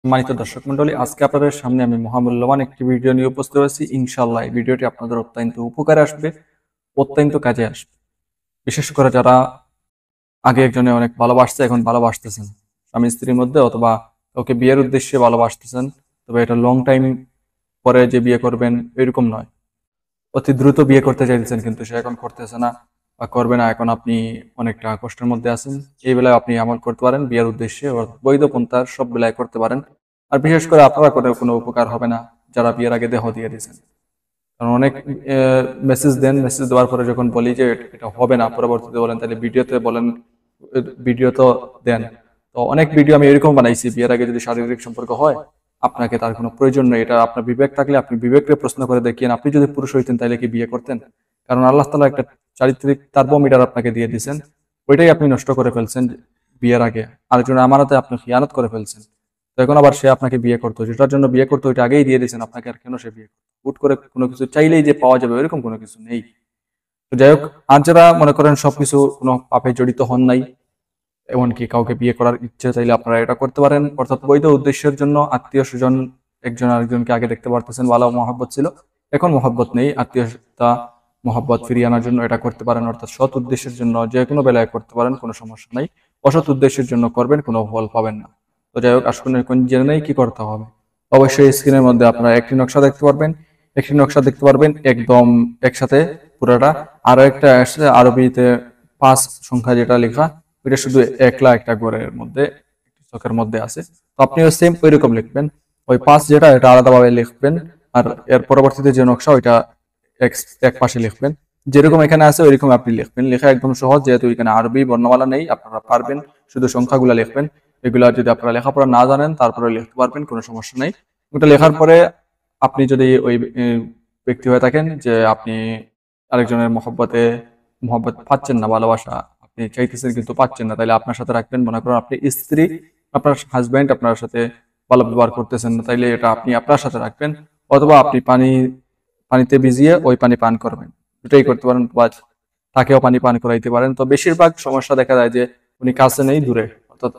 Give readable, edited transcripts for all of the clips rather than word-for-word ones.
সম্মানিত দর্শক মন্ডলী, আজকে আপনাদের সামনে আমি মহামূল্যবান একটি ভিডিও নিয়ে উপস্থিত হয়েছি। ইনশাআল্লাহ এই ভিডিওটি আপনাদের অত্যন্ত উপকারে আসবে, অত্যন্ত কাজে আসবে। বিশেষ করে যারা আগে একজনে অনেক ভালোবাসছে, এখন ভালোবাসতেছেন স্বামী স্ত্রীর মধ্যে, অথবা কাউকে বিয়ের উদ্দেশ্যে ভালোবাসতেছেন, তবে এটা লং টাইম পরে যে বিয়ে করবেন এরকম নয়, অতি দ্রুত বিয়ে করতে চাইছেন কিন্তু সে এখন করতেছে না বা করবে না, এখন আপনি অনেকটা কষ্টের মধ্যে আছেন। এই বেলায় আপনি আমল করতে পারেন বিয়ের উদ্দেশ্যে, বৈধ পন্থার সব বেলায় করতে পারেন। আর বিশেষ করে আপনারা করে কোনো উপকার হবে না যারা বিয়ের আগে দেহ দিয়ে দিয়েছেন। কারণ অনেক মেসেজ দেন, মেসেজ দেওয়ার পরে যখন বলি যে এটা হবে না, পরবর্তীতে বলেন তাহলে ভিডিওতে বলেন, ভিডিও তো দেন। তো অনেক ভিডিও আমি এরকম বানাইছি, বিয়ের আগে যদি শারীরিক সম্পর্ক হয় আপনাকে তার কোনো প্রয়োজন নেই। এটা আপনার বিবেক থাকলে আপনি বিবেককে প্রশ্ন করে দেখিয়েন, আপনি যদি পুরুষ হইতেন তাহলে কি বিয়ে করতেন? কারণ আল্লাহ তাআলা একটা চারিত্রিক টার্বোমিটার আপনাকে দিয়ে দিয়েছেন, ওইটাই আপনি নষ্ট করে ফেলছেন বিয়ের আগে। আরেকজনের আমানতে আপনি খিয়ানত করে ফেলছেন। তো এখন আবার সে আপনাকে বিয়ে করতো, যেটার জন্য বিয়ে করতো ওইটা আগেই দিয়ে দিয়েছেন আপনাকে, আর কেন সে বিয়ে করতো? হুট করে কোনো কিছু চাইলেই যে পাওয়া যাবে এরকম কোনো কিছু নেই। তো যাই হোক, আর যারা মনে করেন সবকিছু কোনো পাপে জড়িত হন নাই, এমনকি কাউকে বিয়ে করার ইচ্ছে চাইলে আপনারা এটা করতে পারেন, অর্থাৎ বৈধ উদ্দেশ্যের জন্য। আত্মীয় স্বজন একজন আরেকজনকে আগে দেখতে পারতেছেন, ভালো মহব্বত ছিল, এখন মহব্বত নেই, আত্মীয়তা মহব্বত ফিরিয়ে আনার জন্য এটা করতে পারেন। অর্থাৎ সৎ উদ্দেশ্যের জন্য যে কোনো বেলায় করতে পারেন, কোনো সমস্যা নাই। অসৎ উদ্দেশ্যের জন্য করবেন, কোনো ফল পাবেন না। তো যাই হোক, আসুন এখন জেনে নেই কি করতে হবে। অবশ্যই স্ক্রিনের মধ্যে আপনারা একটি নকশা দেখতে পারবেন, একটি নকশা দেখতে পারবেন একদম একসাথে পুরোটা। আরো একটা আসছে আরবিতে 5 সংখ্যা যেটা লেখা, ওইটা শুধু একলা একটা ঘরের মধ্যে চোখের মধ্যে আছে। তো আপনিও সেম ওইরকম লিখবেন, ওই 5 যেটা এটা আলাদাভাবে লিখবেন। আর এর পরবর্তীতে যে নকশা ওইটা এক পাশে লিখবেন, যেরকম এখানে আছে ওইরকম আপনি লিখবেন। লেখা একদম সহজ, যেহেতু এখানে আরবি বর্ণমালা নেই, আপনারা পারবেন, শুধু সংখ্যাগুলো লিখবেন। এগুলা যদি আপনারা লেখাপড়া না জানেন তারপরে লিখতে পারবেন, কোনো সমস্যা নেই। ওটা লেখার পরে আপনি যদি ওই ব্যক্তি হয়ে থাকেন যে আপনি আরেকজনের মহব্বত পাচ্ছেন না, ভালোবাসা আপনি চাইতেছেন কিন্তু পাচ্ছেন না, তাইলে আপনার সাথে রাখবেন। মনে করেন আপনি স্ত্রী, আপনার হাজব্যান্ড আপনার সাথে ভালো ব্যবহার করতেছেন না, তাইলে এটা আপনি আপনার সাথে রাখবেন। অথবা আপনি পানিতে ভিজিয়ে ওই পানি পান করবেন, দুটাই করতে পারেন, বা তাকেও পানি পান করাইতে পারেন। তো বেশিরভাগ সমস্যা দেখা যায় যে উনি কাছে নেই, দূরে, অর্থাৎ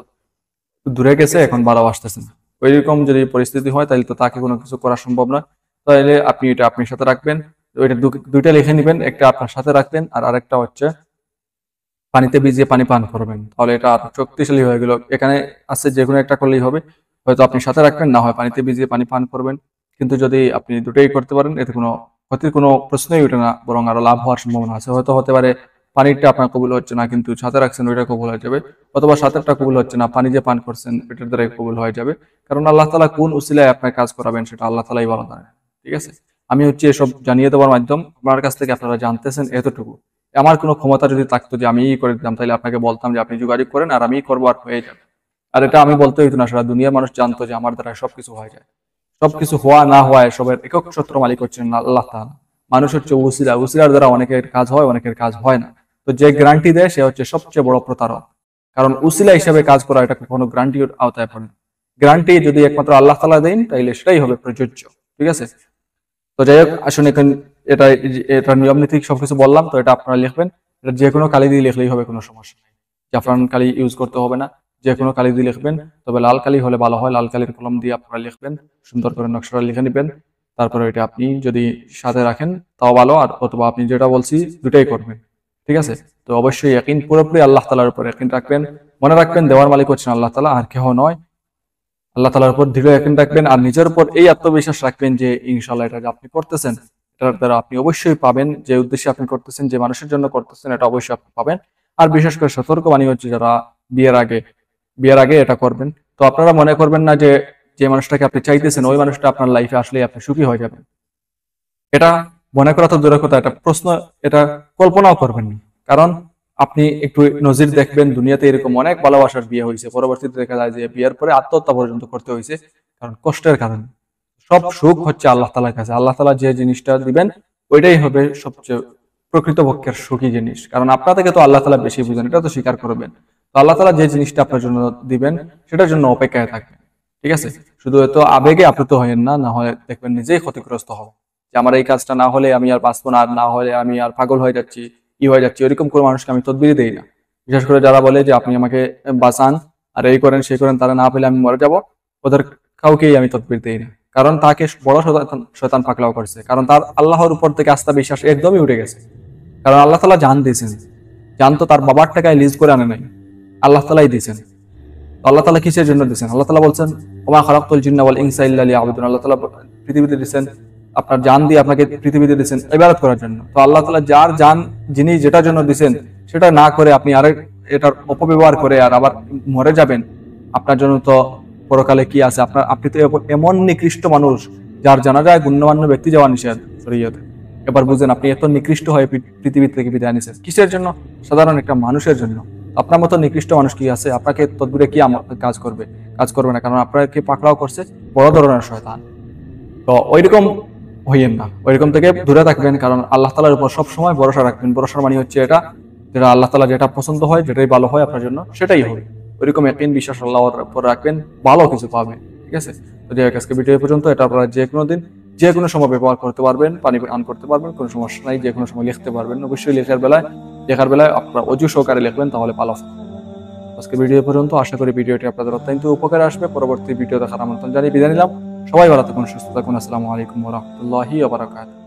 দূরে গেছে, এখন ভালোবাসতেছেন। ওইরকম যদি পরিস্থিতি হয় তাহলে তো তাকে কোনো কিছু করা সম্ভব না। তাহলে আপনি এটা আপনার সাথে রাখবেন, ওইটা দুইটা লিখে নিবেন, একটা আপনার সাথে রাখবেন আর আরেকটা হচ্ছে পানিতে ভিজিয়ে পানি পান করবেন। তাহলে এটা আরো শক্তিশালী হয়ে গেল। এখানে আছে যে কোনো একটা করলেই হবে, হয়তো আপনি সাথে রাখবেন, না হয় পানিতে ভিজিয়ে পানি পান করবেন। কিন্তু যদি আপনি দুটোই করতে পারেন এতে কোনো ক্ষতির কোনো প্রশ্নই ওঠে না, বরং আরো লাভ হওয়ার সম্ভাবনা আছে। হয়তো হতে পারে পানিটা আপনার কবুল হচ্ছে না, কিন্তু সাথে রাখছেন ওইটা কবুল হয়ে যাবে। অথবা সাথেরটা কবুল হচ্ছে না, পানি যে পান করছেন এটার দ্বারাই কবুল হয়ে যাবে। কারণ আল্লাহ তাআলা কোন উসিলায় আপনার কাজ করাবেন সেটা আল্লাহ তাআলাই ভালো জানেন। ঠিক আছে, আমি হচ্ছে এসব জানিয়ে দেওয়ার মাধ্যম, আপনার কাছ থেকে আপনারা জানতেছেন এতটুকু। আমার কোনো ক্ষমতা যদি থাকতো যে আমি করে দিতাম, তাহলে আপনাকে বলতাম যে আপনি যোগাযোগ করেন আর আমি করবো, আর হয়ে যাবে। আর এটা আমি বলতে হইতো না, সারা দুনিয়ার মানুষ জানতো যে আমার দ্বারা সবকিছু হয়ে যায়। সবকিছু হওয়া না হওয়া সবের একক সত্র মালিক হচ্ছেন আল্লাহ তাআলা। মানুষ হচ্ছে উসিলা, উসিলার দ্বারা অনেকের কাজ হয়, অনেকের কাজ হয় না। তো যে গ্যারান্টি দেয় সে হচ্ছে সবচেয়ে বড় প্রতারক। কারণ উসিলা হিসেবে কাজ করা এটা কখনো গ্যারান্টির আওতায় পড়ে না। গ্যারান্টি যদি একমাত্র আল্লাহ তাআলা দেন তাইলে সেটাই হবে প্রযোজ্য। ঠিক আছে, তো যাই হোক, আসুন এখন এটা এটা নিয়ম নীতি সবকিছু বললাম, তো এটা আপনারা লিখবেন। এটা যে কোনো কালি দিয়ে লিখলেই হবে, কোনো সমস্যা নেই। জাফরান কালি ইউজ করতে হবে না, যে কোনো কালি দিয়ে লিখবেন। তবে লাল কালি হলে ভালো হয়, লাল কালির কলম দিয়ে আপনারা লিখবেন, সুন্দর করে নকশাটা লিখে নেবেন। তারপরে এটা আপনি যদি সাথে রাখেন তাও ভালো, আর অথবা আপনি যেটা বলছি দুটাই করবেন। ঠিক আছে, তো অবশ্যই ইয়াকিন পুরোপুরি আল্লাহ তাআলার উপর ইয়াকিন রাখবেন। মনে রাখবেন দেওয়ার মালিক হচ্ছেন আল্লাহ তাআলা, আর কেহ নয়। আল্লাহ তাআলার উপর দৃঢ় ইয়াকিন রাখবেন, আর নিজের উপর এই আত্মবিশ্বাস রাখবেন যে ইনশাআল্লাহ এটা যে আপনি করতেছেন এটার দ্বারা আপনি অবশ্যই পাবেন। যে উদ্দেশ্যে আপনি করতেছেন, যে মানুষের জন্য করতেছেন, এটা অবশ্যই আপনি পাবেন। আর বিশেষ করে সতর্কবাণী হচ্ছে যারা বিয়ের আগে বিয়ের আগে এটা করবেন, তো আপনারা মনে করবেন না যে যে মানুষটাকে আপনি চাইতেছেন ওই মানুষটা আপনার লাইফে আসলে আপনি সুখী হয়ে যাবেন। এটা মনে করা তো দূরের কথা, এটা প্রশ্ন, এটা কল্পনাও করবেন না। কারণ আপনি একটু নজির দেখবেন, দুনিয়াতে এরকম অনেক ভালোবাসার বিয়ে হয়েছে, পরবর্তীতে দেখা যায় যে বিয়ের পরে আত্মহত্যা পর্যন্ত করতে হয়েছে, কারণ কষ্টের কারণে। সব সুখ হচ্ছে আল্লাহ তাআলার কাছে, আল্লাহ তাআলা যে জিনিসটা দিবেন ওইটাই হবে সবচেয়ে প্রকৃতপক্ষের সুখী জিনিস। কারণ আপনার থেকে তো আল্লাহ তাআলা বেশি বুঝেন, এটা তো স্বীকার করবেন। তো আল্লাহ তাআলা যে জিনিসটা আপনার জন্য দিবেন সেটার জন্য অপেক্ষায় থাকবেন। ঠিক আছে, শুধু এত আবেগে আপ্লুত হয়েন না, না হয় দেখবেন নিজেই ক্ষতিগ্রস্ত হবে। যে আমার এই কাজটা না হলে আমি আর বাঁচবো না, আর না হলে আমি আর পাগল হয়ে যাচ্ছি, ই হয়ে যাচ্ছি, ওইরকম কোনো মানুষকে আমি তদবিরই দেই না। বিশেষ করে যারা বলে যে আপনি আমাকে বাঁচান আর এই করেন সেই করেন, তারা না পেলে আমি মরে যাব, ওদের কাউকেই আমি তদবির দিই না, কারণ তাকে বড় শয়তান পাকড়াও করছে, কারণ তার আল্লাহর উপর থেকে আস্থা বিশ্বাস একদমই উঠে গেছে। কারণ আল্লাহ তাআলা জান দিয়েছেন, জান তো তার বাবার টাকায় লিজ করে আনে নাই, আল্লাহ তাআলাই দিয়েছেন। আল্লাহ তাআলা কিসের জন্য দিয়েছেন? আল্লাহ তাআলা বলছেন ওমা খালাকতুল জিন্না ওয়াল ইনসা ইল্লা লিয়াবুদুন। আল্লাহ তাআলা পৃথিবীতে দিয়েছেন, আপনার জান দিয়ে আপনাকে পৃথিবীতে দিয়েছেন ইবাদত করার জন্য। তো আল্লাহ তাআলা যার জান যিনি যেটার জন্য দিয়েছেন সেটা না করে আপনি আরেক এটার অপব্যবহার করে আর আবার মরে যাবেন, আপনার জন্য তো পরকালে কি আছে? আপনি তো এমন নিকৃষ্ট মানুষ যার জানাজায় গণ্যমান্য ব্যক্তি যাওয়া নিষেধ শরীয়তে। এবার বুঝেন আপনি এত নিকৃষ্ট হয়ে পৃথিবী থেকে বিদায় নিছেন কিসের জন্য? সাধারণ একটা মানুষের জন্য। আপনার মতো নিকৃষ্ট মানুষ কি আছে? আপনাকে তদবিরে কি কাজ করবে? কাজ করবে না, কারণ আপনাকে পাকড়াও করছে বড় ধরনের শয়তান। তো ওইরকম হইয়েন না, ওইরকম থেকে দূরে থাকবেন, কারণ আল্লাহ তাআলার উপর সবসময় ভরসা রাখবেন। ভরসার মানে হচ্ছে এটা, যেটা আল্লাহ তাআলা যেটা পছন্দ হয়, যেটাই ভালো হয় আপনার জন্য সেটাই হবে। ওইরকম ইয়াকিন বিশ্বাস আল্লাহর উপর রাখবেন, ভালো কিছু পাবেন। ঠিক আছে? তো আজকে ভিডিও পর্যন্ত। এটা আপনারা যে কোনো দিন যে কোনো সময় ব্যবহার করতে পারবেন, পানি পান করতে পারবেন, কোনো সমস্যা নাই। যে কোনো সময় লিখতে পারবেন, অবশ্যই লেখার বেলায় আপনারা অজু সহকারে লিখবেন, তাহলে ভালো। আজকে ভিডিও পর্যন্ত। আশা করি ভিডিওটি আপনাদের অত্যন্ত উপকারে আসবে। পরবর্তী ভিডিও দেখার আমন্ত্রণ জানিয়ে বিদায় নিলাম। সবাই ভালো থাকুন, সুস্থ থাকুন। আসসালামু আলাইকুম ওয়া রাহমাতুল্লাহি ওয়া বারাকাতুহু।